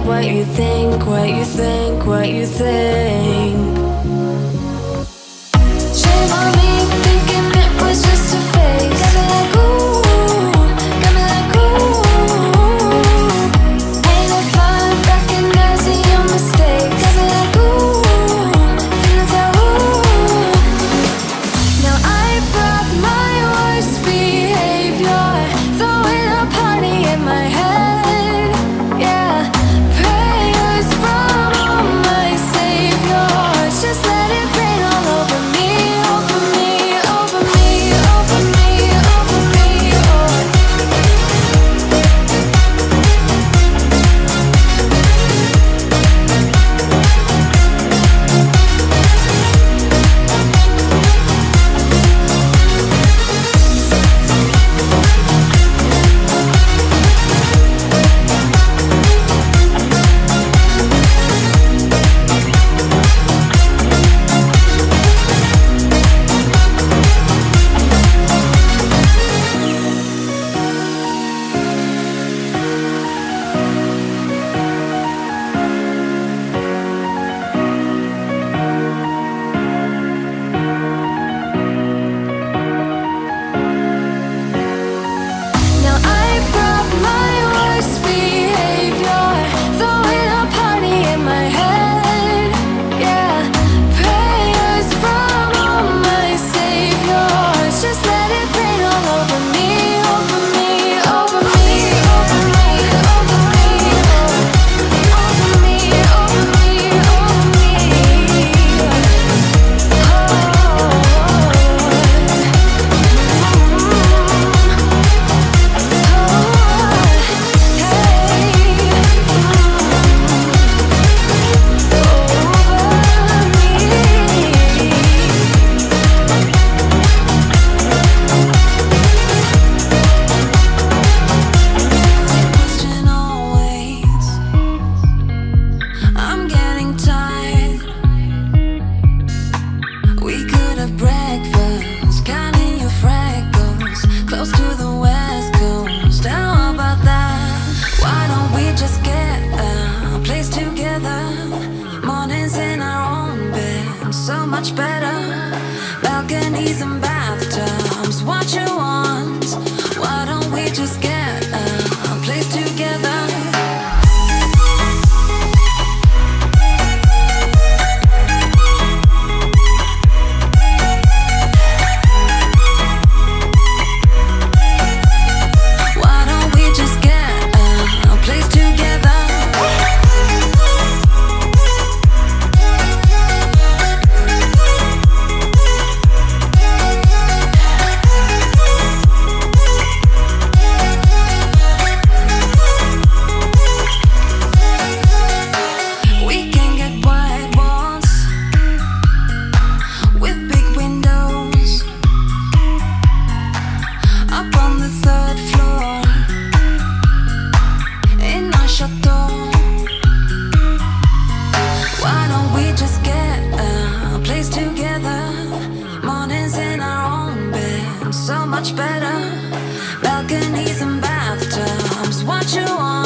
what you think, what you think, what you think. Shame on me, thinking it was just a phase. Got me like ooh, got me like ooh. Ain't it fun recognizing your mistakes? Got me like ooh, feeling so ooh. Now I brought my worst behavior, throwing a party in my head. Yeah, prayers from my saviors. Just let it rain all over me, over me, over me, over me, over me. Now I brought my worst behavior, throwing a party in my head. Yeah, prayers from my saviors. Just let it rain all over me, over me, over me, over me, over me, over me, over me, over Question always, I'm getting tired. We could have breakfast, counting your freckles, close to the west coast. How about that? Why don't we just get a place together? Mornings in our own bed, so much better. Balconies and bathtubs, what you want? Why don't we just get a place together? Why don't we just get a place together? We can get white walls with big windows up on the third floor in our chateau. Why don't we just get a place together? Mornings in our own bed, so much better. Balconies and bathtubs, what you want?